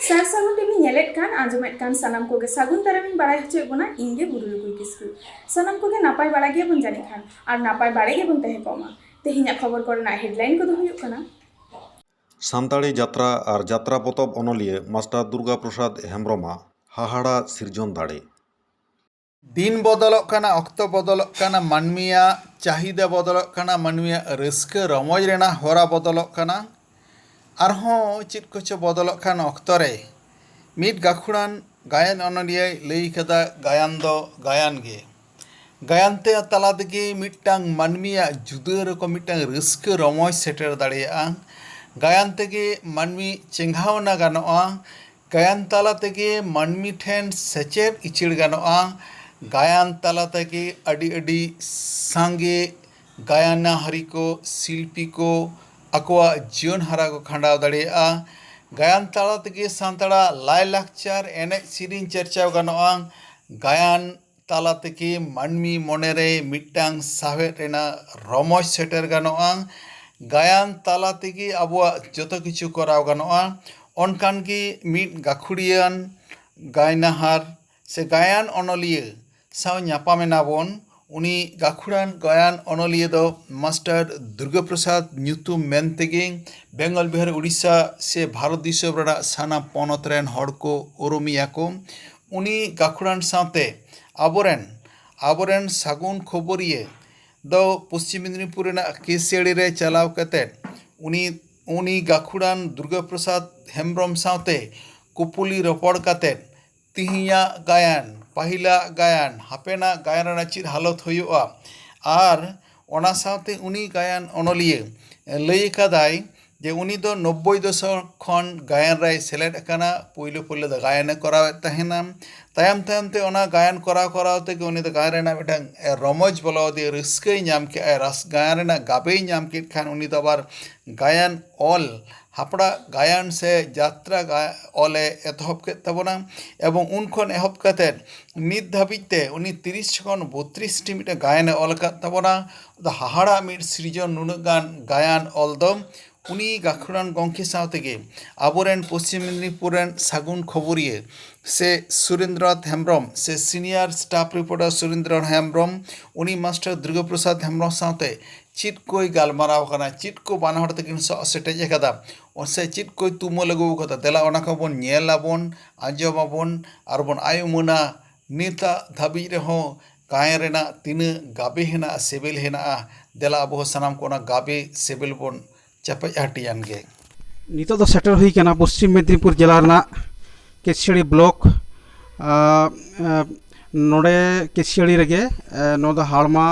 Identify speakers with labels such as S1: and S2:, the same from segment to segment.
S1: सार सागुन टीवी नेलेट कान आंजमेट कान सानाम कोगे सागुन दारामिन बाड़ाय होचोय बोना इंगे बुरुलुकुई किस्कु सानाम कोगे नापाय बाड़ा गियाबोन जानि खान आर नापाय बाड़े गियाबोन तहे कमा तेहिना खबर कोरेना हेडलाइन को दो हुयुग काना
S2: सानताड़ी जात्रा और जात्रा पतब अनलिया मास्टर दुर्गा प्रसाद हेम्ब्रमा हाहाड़ा सिरजन दाड़े
S3: दिन बदलक काना अक्तो बदलक काना मानमिया चाहिदा बदलक काना मानमिया रस्का रमज रेना होरा बदलक काना आरहों चित कोचो बदलक कान अक्तो रे मिट गाखुड़ान गायन अनलिया लई कदा गायन दो गायन गे गायनते तला तेगे मिटांग मानमिया जुदा रकम मिटांग रस्का रमज सेटर दाड़ेया गायन तेगे मानमी चेंघावना गानोआ गायन तला तेगे मानमी ठेन सेचेर इचिड़ गानोआ गायन तला तेगे अडी अडी सांगे गायना हरी को शिल्पी को अकवा जीवन हरा को खंडाव दाड़ेया गायन तला तेगे सांतड़ा लाय लाकचार एने सिरिन चर्चा गानोआ गायन तला तेगे मानमी मोनेरे मिटांग सावेट रेना रमज सेटर गानोआ गायन तला तेगे अबुआ जतो किछु कराव गानोआ ओनकान की मिट गाखुड़ियान गायनाहार से गायन अनलिया साव ᱧᱟᱯᱟᱢᱮᱱᱟᱵᱚᱱ उनी गाखुड़ान गायन अनलिया दो मास्टर दुर्गा प्रसाद ᱧᱩᱛᱩᱢ मेनतेगे बेंगल बिहार उड़ीसा से भारत दिसोम रेना साना पनत रेन हड़ को उरुमिया को उनी गाखुड़ान साथे आबोरेन सागुन खबरिये दो पश्चिम मेदिनीपुर रेना केसियाड़ी रे चलाव कते उनी गाखुड़ान दुर्गा प्रसाद हेम्ब्रम साथे कुपुली रपड़ कते तिहिया गायन पहिला गायन हापेना गायन रेना चिद हालत हुयुआ आर ओना साथे उनी गायन अनलिया लई कदाय जे उनी दो 90 दशक खन गायन राय सेलेद काना पुइलो पुइलो द गायन कराव तहेना तायम तायम ते ओना गायन कराव ते उनी द गायन रेना मिटांग रमज बोलाव दे रस्कई नाम के रस गायन रेना गाबे नाम के खान उनी द बार गायन ऑल हापड़ा गायन से यात्रा ऑले एतहब के तबना एवं उन खन एहब कते नित धाबिते उनी 30 खन 32 टी मिटा गायन ऑल का तबना द हाहाड़ा मिट सृजन नुनगान गायन ऑल दो उनी गाखुड़ान गंके सावतेगे आबोरेन पश्चिम मेदिनीपुर सागुन खबरिये से सुरेंद्रनाथ हेम्ब्रम से senior staff reporter Surendranath Hembram उनी मास्टर दुर्गा प्रसाद हेम्ब्रम सावते चित कोई गालमाराव कना चित को बानहड़ तकिन सेटेज कदा से चित कोई तुमो लगू कदा देला ओना को बोन नेलाबोन आंजमाबोन आर बोन आयुमना निता धाबी रेहो गायन रेना तिना गाबे हेना सेबेल हेना देला अबो सनाम को गाबे सेबेल बोन चपज हटियान गे
S4: नितो दो सेटर हुई केना पश्चिम मेदिनीपुर जिला रना केसियाड़ी ब्लॉक नोडे केसियाड़ी रेगे नो द हाड़मा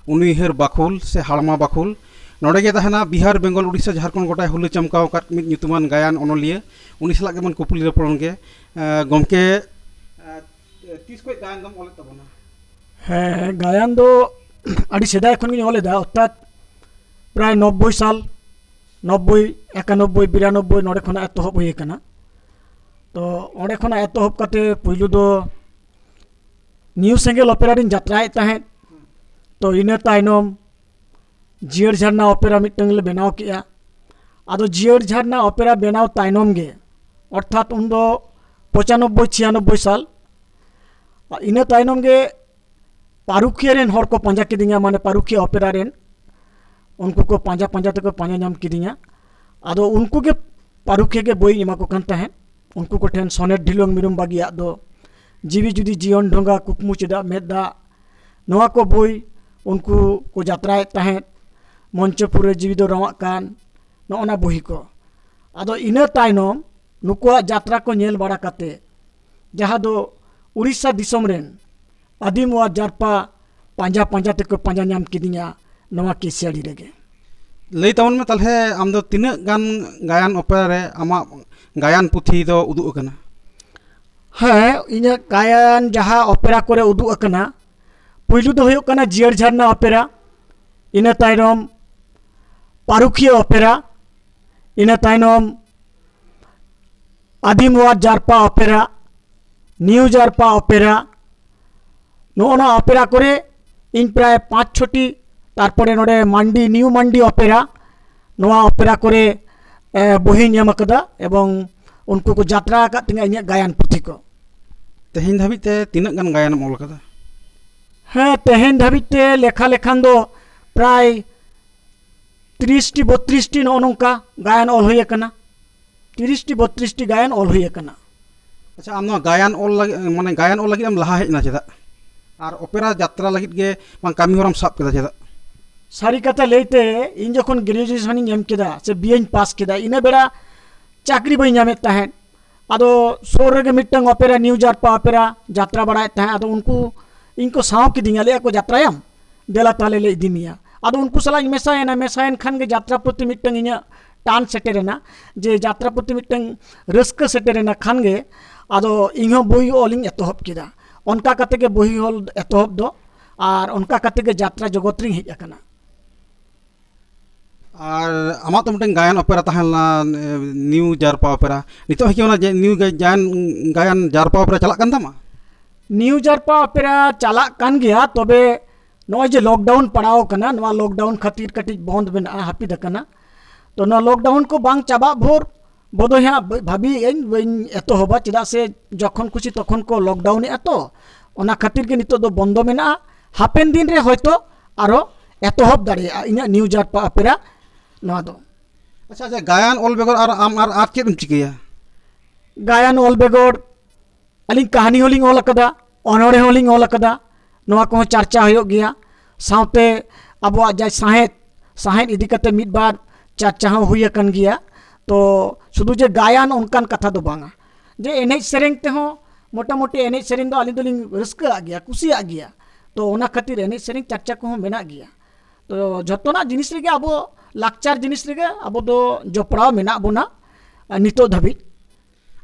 S4: उनिहर बाखुल से हाड़मा बाखुल नोडे गे तहना बिहार बेंगल उड़ीसा झारखंड गोटाय हुलु चमकाव काट मिद ᱧᱩᱛᱩᱢᱟᱱ गायन अनलिया उनी सलाग गेमन कुपुली रपड़न गे गमके तीस कोई गायन दम ओले तबना
S5: हाँ गायन दो आड़ी सेदाय खन गे ओलेदा अर्थात प्राय 90 साल 90 91 92 नोडे खना एतहब हुई कना तो ओडे खना एतहब कते पुइलु दो न्यू सेंगेल ओपेरा दिन जात्राय ताहे तो इना तायनम जियर झरना ओपेरा मिटंग ले बनाव किया आदो जियर झरना ओपेरा बनाव तायनम गे अर्थात उन दो 95 96 साल इना तायनम गे पारुखिया रेन हर को पंजा किदिया माने पारुखिया ओपेरा रेन उनको को पांजा पांजा तक पांजा नाम किदिया आदो उनको के पारुखिया के बोई इमा को कंता है उनको को ठेन सोनेट ढिलोंग मिरुम बागिया दो जीवी जुदी जीवन ढोंगा कुकमु चेदा मेदा नवा को बोई उनको को यात्राए तहें मंचपुरे जीवी दो रवा कान नोना बोही को आदो इना तायनम नुकुआ यात्रा को नेल बाड़ा काते जहाँ दो उड़ीसा दिसोम रेन आदिमवा जारपा पांजा पांजा तक पांजा नाम किदिया नवा केसियाड़ी रेगे
S4: लई तावन में तलहे आम दो तिना गान गायन ओपेरा रे आमा गायन पुथी दो उदु अकना
S5: हाँ इन गायन जहाँ ओपेरा करे उदु अकना पुइलु दो हुयो कना जियर झरना ओपेरा इना तायनम पारुखिया ओपेरा इना तायनम आदिमवाद जारपा ओपेरा न्यू जारपा ओपेरा नोना ओपेरा करे इन प्राय 5-6टी तारपरे नोडे मांडी न्यू मांडी ओपेरा नोआ ओपेरा करे बही ᱧᱟᱢ ᱟᱠᱟᱫᱟ एवं उनको को जात्रा आकाद तिंगा इन्या गायन पुथी को
S4: तेहेन धाबिज ते तीना गान गायन ऑल कदा
S5: हाँ तेहेन धाबिज ते लेखा लेखान दो प्राय 30 टी 32 टी नौका गायन ऑल हुई कना 30 टी 32 टी गायन ऑल हुई कना
S4: अच्छा आम गायन ऑल माने गायन ऑल लगी आम लहा हेजना चेदा और ओपेरा यात्रा लगी के मान कामी होराम साब केदा चेदा
S5: सारी कथा लेते इन जखन ग्रेजुएशन एम केदा से बीए पास केदा इना बेड़ा चाकरी बई नामे तहन आदो सोर रे मिटंग ओपेरा न्यू जारपा ओपेरा यात्रा बड़ाए तहन आदो उनको इनको साव किदिंगा ले को यात्रायाम देला ताले ले इदिमिया आदो उनको सला मेसायन खान के यात्रा प्रति मिटंग इना टान सेटेरेना जे यात्रा प्रति मिटंग रस्क सेटेरेना खान गे आदो इहो बोई ओलिंग एतहब केदा उनका कते के बोई होल एतहब दो और उनका कते के यात्रा जगत री हेज अकना
S4: और आमा तो मिटन गायन ओपेरा तहला न्यू जारपा ओपेरा नितो है कि जे न्यू गायन जारपा ओपेरा चला कान तामा
S5: न्यू जारपा ओपेरा चला कान गया तबे नय जे लॉकडाउन पड़ाव कना नवा लॉकडाउन खातिर कटिज बंद मेना हापिद कना तो ना लॉकडाउन को बांग चाबा भोर बोधो यहाँ भाभी एतहबा चेदा से जखन खुशी तखन को लॉकडाउन एतो ओना खातिर के नितो दो बंद मेना हापेन दिन रे होयतो आरो एतहब दाड़े इना न्यू जारपा ओपेरा नवा दो
S4: अच्छा अच्छा गायन ऑल बेगर और आम और चेद चिकिया
S5: गायन ऑल बेगर अलिंग कहानी होलिंग ऑल कदा अनोड़े होलिंग ऑल कदा नवा को चर्चा हो गया साउते अबवा जाय साहेद इदी कते मिद बार चर्चा हुई अकन गया तो शुधु जे गायन उनकान कथा दो बांगा जे एनेज सेरेंग ते हो मोटा मोटी एनेज सेरेंग दो आलिंग दोलिंग रस्का आ गया कुसी आ गया तो ओना खातिर एनेज सेरेंग चर्चा को मेना गया तो जतोना जिनिस रेगे अब लाकचार जिनिस रेगे अब दो जपड़ाव मेना बोना नितो धाबिज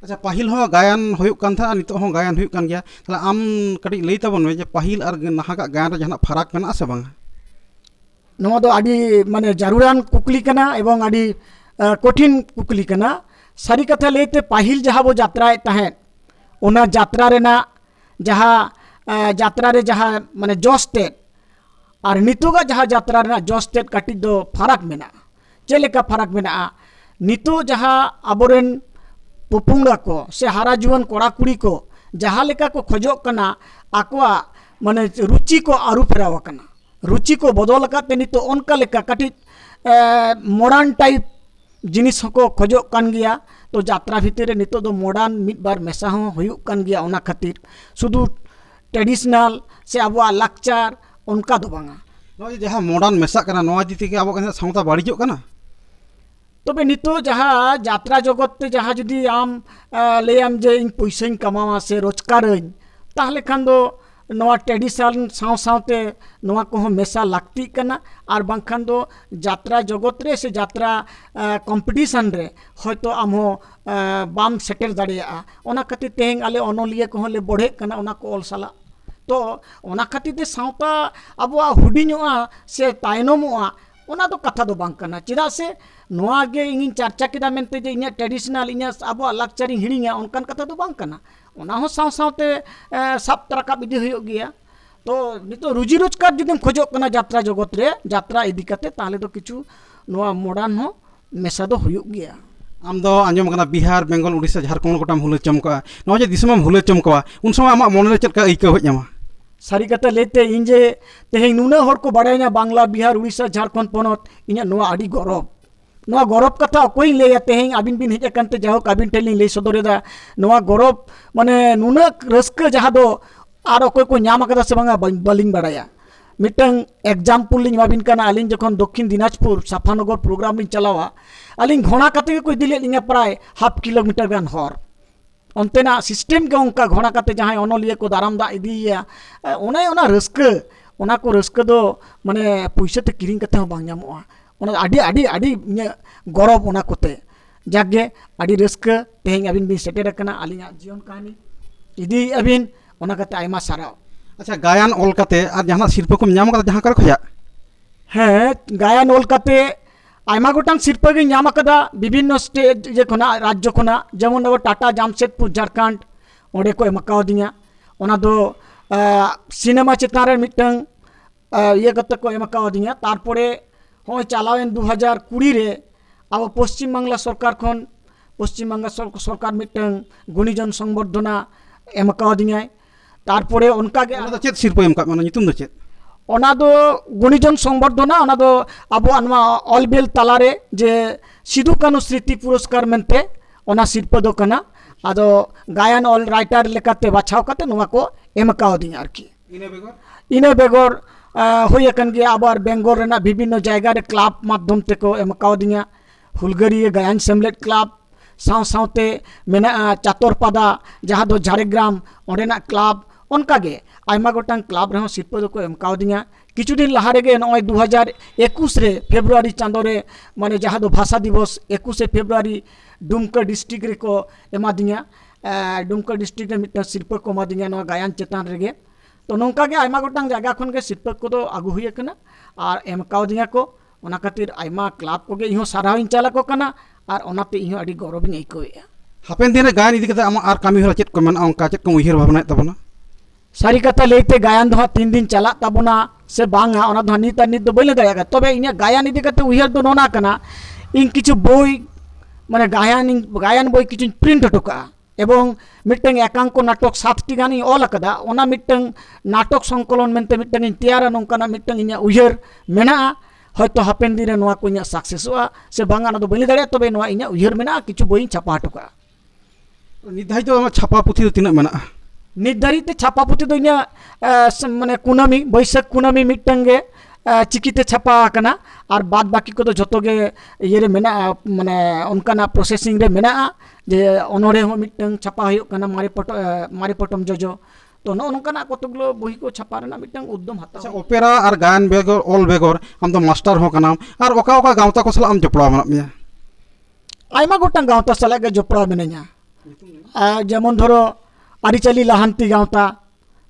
S4: अच्छा पाहिल हो गायन हुयुक कान था नितो हो गायन हुयुक कान गया तला आम कटी लई ताबन जे पाहिल और नाहाका गायन रे जहना फरक मेना से बांगा
S5: नवा दो आदि माने जरूरान कुकली कना एवं आदि कठिन कुकली कना सारी कथा लेते पाहिल जहाँ वो यात्रा तहन ओना यात्रा रेना जहाँ यात्रा रे जहाँ माने जस्टेट और नितोगा जहाँ यात्रा रेना जस्टेट कटी दो फरक मेना चेलेका फरक मेना नितो जहाँ अबोरेन पुपुंगा को से हारा जुआन कोड़ा कुड़ी को जहाँ लेका को खोजो कना आकवा माने रुचि को आरु फेराव कना रुचि को बदल करते नितो उनका लेका कटी मॉडर्न टाइप जिनिस को खोजो कान गया तो यात्रा भितर नितो दो मॉडर्न मिड बार मेसा हो हुयुक कान गया ओना खातिर शुधु ट्रेडिशनल से अबवा लाकचार उनका दो बांगा
S4: नोय जहाँ मॉडर्न मेसा कना नोआ जीती के अब सावता बाड़िजो कना
S5: तबे नितो जहाँ यात्रा जगत ते जहाँ जुदी आम लेयाम जे इन पैसाई कमावा से रोजगारई ताहले खान दो नवा ट्रेडिशनल साव सावते नवा को मेसा लागती कना और बांखान दो यात्रा जगत रे से यात्रा कंपटीशन रे होयतो आम हो बाम सेटेल दाड़िया ओना खातिर तेहें आले अनलिया को ले बढ़े कना ओना को ऑल साला तो ओना खातिर ते सावता अबवा हुडिñoa से तायनमोa ओना दो कथा दो बांग कना चिदा से नोआ गे इन चर्चा केदा मेनते जे इन्या ट्रेडिशनल इन्या अबवा लाकचारी हिड़िङा ओनकान कथा दो बांग कना ओना हो साव सावते सब तरका इदी हुयो गया तो नितो रुजि रोजगार जुदीम खोजो कना यात्रा जगत रे यात्रा इदी कते ताहले दो किछु नोआ मॉडर्न हो मेसा दो हुयो गया
S4: आम दो आंजम कना बिहार बेंगल उड़ीसा झारखंड गोटाम हुले चमका नोआ जे दिसमम हुले चमका उन समय आमा मन रे चेदका इका हजमा
S5: सारी कथा लेते इन जे तेहें नुना हर को बाड़ायना बांग्ला बिहार उड़ीसा झारखंड पनत इन्या नोआ आडी गौरव नोआ गौरव कथा अकोई लेया तेहें आबिन बिन हेज अकनते जाहोक आबिन टेलिंग ले सदरेदा नोआ गौरव माने नुना रस्का जहाँ दो आर अकोय को नाम अकदा से बांगा बालिंग बाड़ाया मिटंग एग्जाम्पल लिंग आबिन कना आलिंग जखन दक्षिण दिनाजपुर साफानगर प्रोग्राम लिंग चलावा आलिंग घोड़ा कते को इदिले लिंग प्राय हाफ किलोमीटर गान हर अंतेना सिस्टम के उनका घोड़ा कते जहाँ अनलिया को दाराम दा इदिया ओना रस्का ओना को रस्का दो माने पैसा ते किरिंग कते बांग नामोआ ओना आडी आडी आडी गौरव ओना कोते जागे आडी रस्का तेहें आबिन बिन सेटेर कना आलिंगा जीवन कहानी इदी आबिन ओना कते आयमा साराव
S4: अच्छा गायन ऑल कते और जहाँ शिल्प को नाम कदा जहाँ कर खोजा
S5: हाँ गायन ऑल कते आयमा गोटांग शिल्प गे नाम कदा विभिन्न स्टेट जे खना राज्य खना जेमन अब टाटा जामशेदपुर झारखंड ओंडे को एमकाव दिया ओना दो सिनेमा चेतान रे मिटंग ये कते को एमकाव दिया तारपरे होय चालावेन 2020 रे अब पश्चिम बांग्ला सरकार खन पश्चिम बंगाल सरकार मिटन गुणीजन संबर्धना एम कावदियाय तारपरे उनका गे
S4: ᱚᱱᱟ ᱫᱚ ᱪᱮᱫ ᱥᱤᱨᱯᱟᱹ ᱮᱢ ᱠᱟᱜ ᱢᱮ ᱚᱱᱟ ᱧᱩᱛᱩᱢ ᱫᱚ ᱪᱮᱫ
S5: ओना दो गुणीजन संबर्धना ओना दो आबो नवा ऑलबेल तालारे जे सिदु कानु स्मृति पुरस्कार मेनते ओना सिरपा दो कना आदो गायन ऑल राइटर लेकाते बाछाव काते नवा को एम कावदिया आरकी
S4: ᱤᱱᱟᱹ ᱵᱮᱜᱚᱨ
S5: इने बेगर हुई अकन गे आबार बेंगल रेना विभिन्न जायगा रे क्लाब माध्यम ते को एम कावदिया हुलगरिया गायन सेमलेट क्लाब साव सावते मेना चातरपादा जहाँ दो झाड़ग्राम ओंडेना क्लाब उनकागे आयमा गोटांग क्लाब रहो सिरपा दो को एम कावदिया किछु दिन लहा रेगे नय 2021 रे फेब्रुआरी चांदो रे माने जहाँ दो भाषा दिवस 21 फेब्रुआरी डुमका डिस्ट्रिक्ट रे को एमा दिया डुमका डिस्ट्रिक्ट रे मिटा सिरपा को एमा दिया नवा गायन चेतान रेगे तो नौका के आयमा गोटांग जगह खन के सिरपा को आगू हुई कना और एम कावदिया को ओना खातिर आयमा क्लाब को गे इहो साराव इन चाला को कना और ओनाते इहो अडी गौरव इन आइकोया
S4: ᱦᱟᱯᱮᱱ ᱫᱤᱱ ᱨᱮ ᱜᱟᱭᱟᱱ ᱤᱫᱤ ᱠᱟᱛᱮ ᱟᱢᱟᱜ ᱟᱨ ᱠᱟᱹᱢᱤ ᱦᱚᱨᱟ ᱪᱮᱫ ᱠᱚ ᱢᱮᱱᱟᱜᱼᱟ ᱚᱱᱠᱟ ᱪᱮᱫ ᱠᱚᱢ ᱩᱭᱦᱟᱹᱨ ᱵᱷᱟᱵᱽᱱᱟᱭᱮᱫ ᱛᱟᱵᱚᱱᱟ
S5: सारी कथा लेते गायन दो 3 दिन चला तबना से बांगा ओना दो नित नित दो बइले दायागा तबे इने गायन इदि कते उहियर दो नोना कना इन किछु बोई माने गायन बोई किछु प्रिंट टोका एवं मिटंग एकांक नाटक 7टी गानी ऑल अकदा ओना मिटंग नाटक संकलन मेनते मिटंग इन तैयार नोंकाना मिटंग इने उहियर मेना हयतो हापेन दिन रे नोआ को इने सक्सेसवा से बांगा ना दो बइले दाया तबे नोआ इने उहियर मेना किछु बोई छापा टोका
S4: निर्धारित आमाग छापा पुथी दो तिनाग मेनाᱜᱼᱟ
S5: निर्धारित छापा पुथी दो इने माने कुनामी बैसाख कुनामी मिटंगे चिकिते छापा कना और बाद बाकी को तो जतो गे ये रे मेना माने उनकाना प्रोसेसिंग रे मेना जे अनोरे हो मिटंग छापा हुयो कना मारे पटम जोजो तो नोनकाना कतगुलो बही को छापा रेना मिटंग उद्यम
S4: अच्छा
S5: हताव
S4: ओपेरा और गायन बेगर ऑल बेगर आम तो मास्टर हो कनाम और ओका ओका गावता को सला आम जपड़ा मेनाग मेया
S5: आयमा गोटांग गावता सला गे जपड़ा मेनाया जेमन धरो आरिचाली लाहांती गावता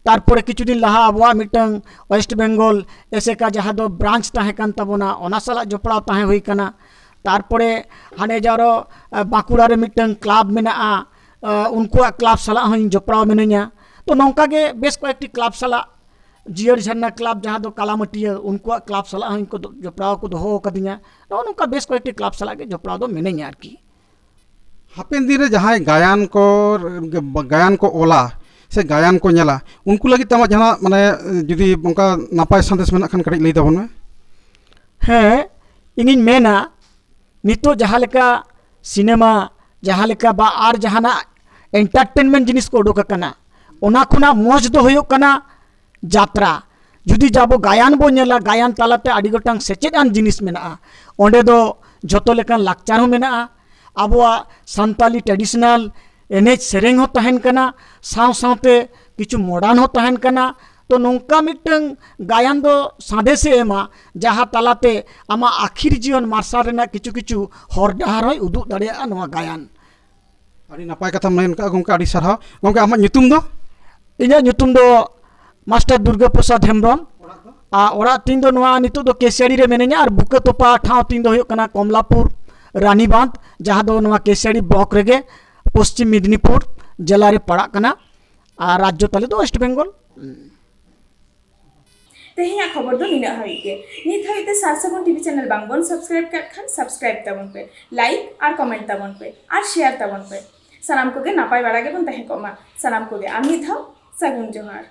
S5: तारपरे किछु दिन लहा आबवा मिटंग वेस्ट बेंगल एसेका जहाँ दो ब्रांच ताहे कान ताबोना ओना सला जपड़ा ताहे हुई कना तारपरे हाने जारो बाकुड़ा रे मिटंग क्लाब मेना उनको क्लाब सला हई जपड़ा मेनया तो नौका के बेस को एक क्लाब सला जियर झरना क्लाब जहाँ दो कालामटिया उनको क्लाब सला हई को जपड़ा को दो हो कदिया तो नौका बेस को एक क्लाब सला के जपड़ा दो मेनया आरकी
S4: हापेन दिन रे जहाँ गायन को ओला से गायन को नेला उनको लगी तमा जहाँ माने जुदी उनका नापाय संदेश मेना खान कड़ी लई तबन में
S5: हाँ इनिन मेना नितो जहाँ लेका सिनेमा जहाँ लेका बा आर जहाना एंटरटेनमेंट जिनिस को उडोक कना ओना खुना मौज दो होयो कना यात्रा जुदी जाबो गायन बो नेला गायन तालाते आडी गोटांग सेचेदान जिनिस मेना ओंडे दो जतो लेकान लाकचार हो मेना आबोआ संताली ट्रेडिशनल एनेज सेरेंग हो तहन कना साव सावते किछु मॉडर्न हो तहन कना तो नौका मिटंग गायन दो सादे से एमा जहाँ तालाते आमा आखिर जीवन मार्शल रेना किछु किछु हर डहार होय उदुग दाड़ेया नोआ गायन
S4: आड़ी नापाय कथा मेन का गंका आड़ी सरहाव गंका आमा nyutum दो
S5: इना nyutum दो मास्टर दुर्गा प्रसाद हेम्ब्रम ओड़ा तीन दो नोआ नितो दो केसियाड़ी रे मेने냐 और बुका तोपा ठाव तीन दो होयो कना कमलापुर रानीबांध जहाँ दो नोआ केसियाड़ी ब्लॉक रेगे पश्चिम मेदिनीपुर जिला रे पड़ा कना और राज्य ताले दो वेस्ट बेंगल
S1: तेहिया खबर दो निना हावी के नित हावीते सारसागुन टीवी चैनल बांगबन सब्सक्राइब कर खान सब्सक्राइब ताबन पे लाइक और कमेंट ताबन पे और शेयर ताबन पे सनाम को गे नापाय बाड़ा गे बन तहे कोमा सनाम को गे आमी थाव सागुन जोहार।